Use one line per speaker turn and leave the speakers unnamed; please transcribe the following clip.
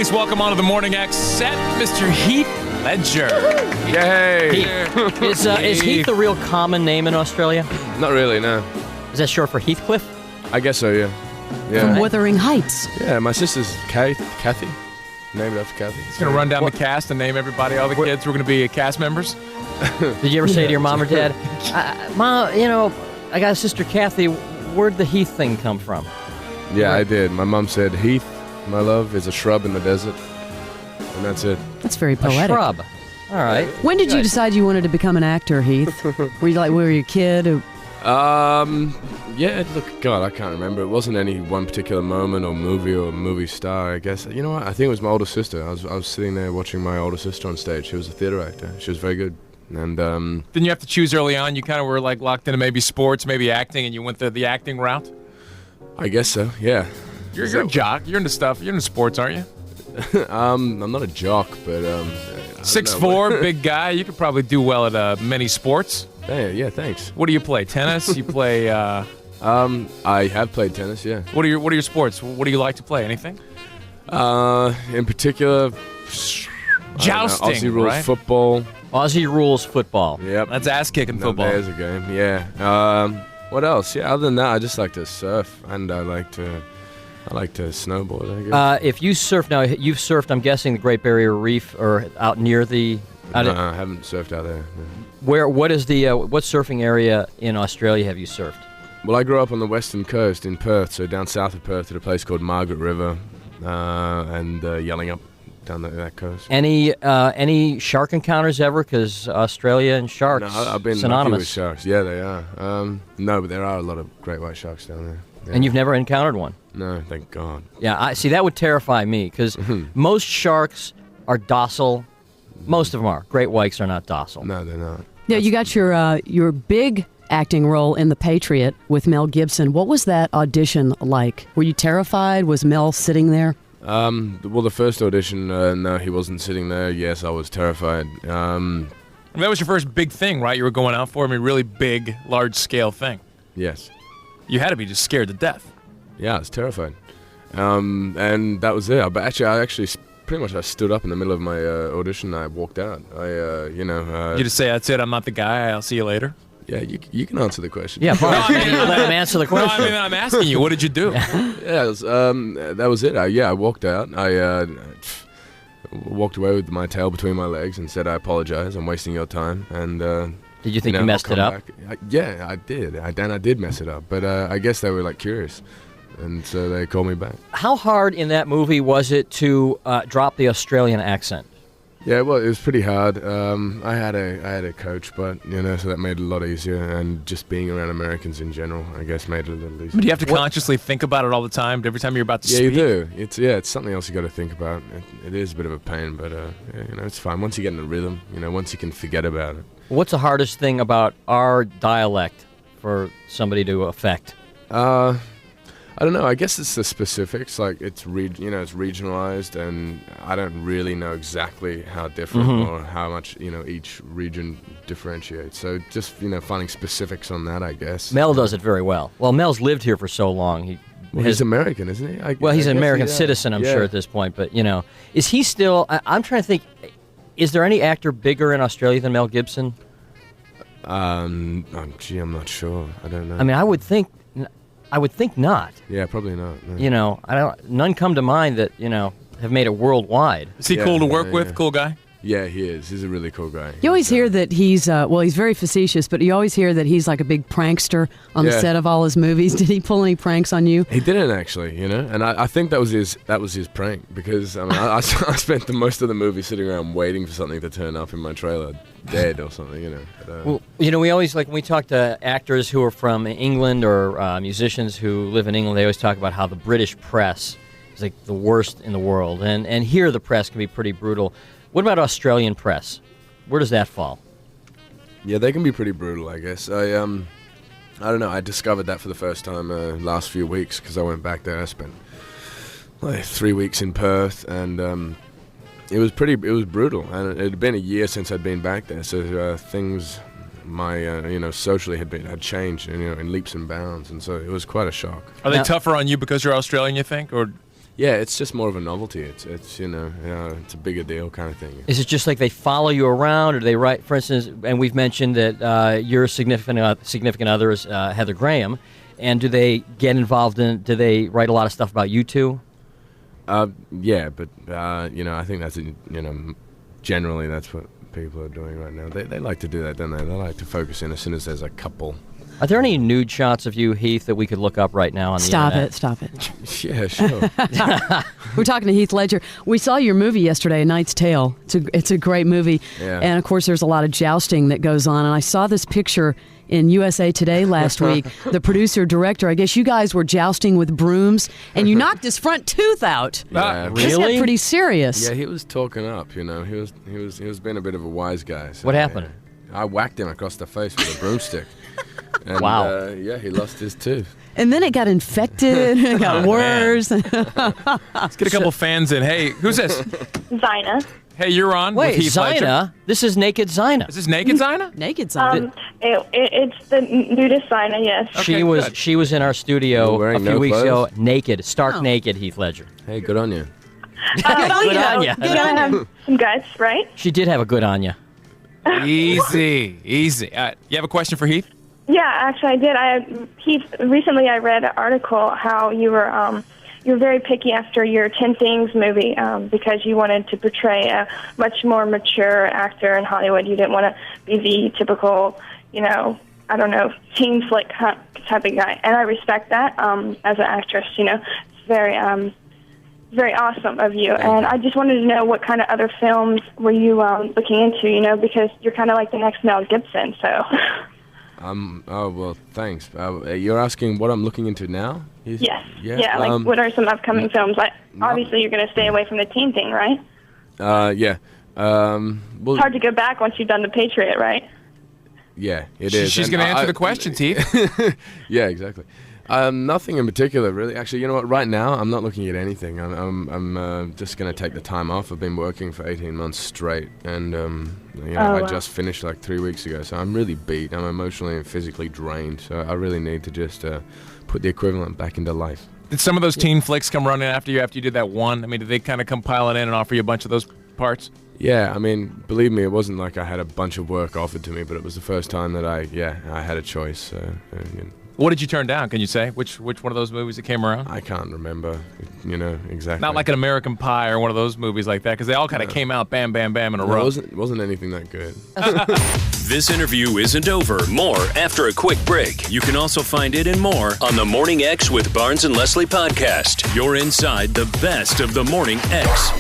Please welcome onto the Morning X set, Mr. Heath Ledger.
Yay!
Is Heath a real common name in Australia?
Not really, no.
Is that short for Heathcliff?
I guess so, yeah.
From Wuthering Heights.
Yeah, my sister's Kathy. Named after Kathy.
He's going to run down the cast and name everybody, all the kids who are going to be cast members.
Did you ever say to your mom or dad, Mom, I got a sister Kathy, where'd the Heath thing come from?
Yeah, I did. My mom said, Heath, my love, is a shrub in the desert. And that's it.
That's very
A
poetic.
shrub. All right.
When did you decide you wanted to become an actor, Heath? Were you a kid?
Yeah, look, God, I can't remember. It wasn't any one particular moment or movie star, I guess. You know what? I think it was my older sister. I was sitting there watching my older sister on stage. She was a theater actor. She was very good. And
Didn't you have to choose early on? You kind of were like locked into maybe sports, maybe acting, and you went the acting route?
I guess so, yeah.
You're a jock. You're into stuff. You're into sports, aren't you?
I'm not a jock, but
6'4", big guy. You could probably do well at many sports.
Yeah, thanks.
What do you play? Tennis? You play?
I have played tennis, yeah.
What are your sports? What do you like to play? Anything?
In particular,
Jousting,
Aussie rules
right?
football.
Aussie rules football.
Yep.
That's ass-kicking football.
There's a game, yeah. What else? Yeah, other than that, I just like to surf, and I like to snowboard, I guess.
If you surf now, you've surfed, I'm guessing, the Great Barrier Reef or out near the...
No, I haven't surfed out there. No.
What surfing area in Australia have you surfed?
Well, I grew up on the western coast in Perth, so down south of Perth at a place called Margaret River, and yelling up down that coast.
Any shark encounters ever? Because Australia and sharks,
No, I've been lucky
synonymous.
with sharks. Yeah, they are. No, but there are a lot of great white sharks down there. Yeah.
And you've never encountered one?
No, thank God.
Yeah, I see. That would terrify me because most sharks are docile. Most of them are. Great whites are not docile.
No, they're not.
Yeah, you got your big acting role in The Patriot with Mel Gibson. What was that audition like? Were you terrified? Was Mel sitting there?
Well, the first audition, no, he wasn't sitting there. Yes, I was terrified.
That was your first big thing, right? You were going out for really big, large-scale thing.
Yes.
You had to be just scared to death.
Yeah, I was terrified. And that was it. But actually, pretty much I stood up in the middle of my audition and I walked out.
You just say, that's it, I'm not the guy, I'll see you later?
Yeah, you can answer the question.
Yeah, let him answer the question.
No, I mean, I'm asking you, what did you do?
Yeah, that was it. I walked out. I walked away with my tail between my legs and said, I apologize, I'm wasting your time. And
did you think you messed it up?
Yeah, I did. I did mess it up. But I guess they were curious. And so they called me back.
How hard in that movie was it to drop the Australian accent?
Yeah, well, it was pretty hard. I had a coach, but so that made it a lot easier. And just being around Americans in general, I guess, made it a little easier.
Do you have to consciously think about it all the time? Every time you're about to speak?
Yeah, you do. It's something else you got to think about. It is a bit of a pain, but it's fine. Once you get in the rhythm, once you can forget about it.
What's the hardest thing about our dialect for somebody to affect?
I don't know. I guess it's the specifics. It's it's regionalized, and I don't really know exactly how different or how much each region differentiates. So just finding specifics on that, I guess.
Mel does it very well. Well, Mel's lived here for so long.
He's American, isn't he?
He's an American citizen, I'm sure, at this point. But is he still? I'm trying to think. Is there any actor bigger in Australia than Mel Gibson?
I'm not sure. I don't know.
I mean, I would think not.
Yeah, probably not. No.
None come to mind that have made it worldwide.
Is he cool to work with? Cool guy?
Yeah, he is. He's a really cool guy.
You always hear that he's he's very facetious, but you always hear that he's like a big prankster on the set of all his movies. Did he pull any pranks on you?
He didn't actually, and I think that was his prank because I spent the most of the movie sitting around waiting for something to turn up in my trailer, dead or something, But,
well, we always when we talk to actors who are from England or musicians who live in England, they always talk about how the British press is like the worst in the world, and here the press can be pretty brutal. What about Australian press? Where does that fall?
Yeah, they can be pretty brutal, I guess. I don't know. I discovered that for the first time last few weeks because I went back there. I spent 3 weeks in Perth, and it was brutal. And it had been a year since I'd been back there, so things, socially had changed, in leaps and bounds, and so it was quite a shock.
Are they tougher on you because you're Australian, you think, or?
Yeah, it's just more of a novelty. It's it's a bigger deal kind of thing.
Is it just like they follow you around, or do they write, for instance, and we've mentioned that your significant other is Heather Graham, and do they get involved do they write a lot of stuff about you two?
Yeah, but I think that's generally that's what people are doing right now. They like to do that, don't they? They like to focus in as soon as there's a couple.
Are there any nude shots of you, Heath, that we could look up right now on the internet?
Stop it.
Yeah, sure.
We're talking to Heath Ledger. We saw your movie yesterday, A Knight's Tale. It's a great movie.
Yeah.
And, of course, there's a lot of jousting that goes on. And I saw this picture in USA Today last week. The producer, director, I guess you guys were jousting with brooms, and you knocked his front tooth out.
Yeah,
This got pretty serious.
Yeah, he was talking up, He was being a bit of a wise guy. So,
What happened?
I whacked him across the face with a broomstick. And,
Wow.
He lost his tooth.
And then it got infected. It got worse.
Let's get a couple fans in. Hey, who's this?
Zyna.
Hey, you're on
Wait,
with Heath Ledger.
Zyna? This is Naked Zyna.
Is this Naked Zyna?
Naked side.
It's the nudist Zyna, yes.
Okay,
She was in our studio
You're
a
wearing
few
no
weeks
clothes?
ago, naked, stark
Oh.
naked, Heath Ledger.
Hey, good on you.
Good on ya.
You gotta have some guts, right?
She did have a good on you.
Easy. You have a question for Heath?
Yeah, actually, I did. Recently I read an article how you were very picky after your 10 Things movie because you wanted to portray a much more mature actor in Hollywood. You didn't want to be the typical, teen flick type of guy. And I respect that as an actress. It's very very awesome of you. And I just wanted to know what kind of other films were you looking into, because you're kind of like the next Mel Gibson, so...
Oh, well, thanks. You're asking what I'm looking into now?
Yes. Yeah, what are some upcoming films? Obviously, you're going to stay away from the teen thing, right?
Yeah. Well,
It's hard to go back once you've done The Patriot, right?
yeah, it is.
She's
And
going to answer the questions, Heath.
Yeah, exactly. Nothing in particular, really. Actually, you know what? Right now, I'm not looking at anything. I'm just going to take the time off. I've been working for 18 months straight, and I just finished like 3 weeks ago. So I'm really beat. I'm emotionally and physically drained. So I really need to just put the equivalent back into life.
Did some of those teen flicks come running after you did that one? I mean, did they kind of compile it in and offer you a bunch of those parts?
Yeah, I mean, believe me, it wasn't like I had a bunch of work offered to me, but it was the first time that I had a choice. So,
What did you turn down? Can you say which one of those movies that came around?
I can't remember, exactly.
Not like an American Pie or one of those movies like that, because they all kind of came out bam, bam, bam in a row.
It wasn't anything that good.
This interview isn't over. More after a quick break. You can also find it and more on the Morning X with Barnes and Leslie podcast. You're inside the best of the Morning X.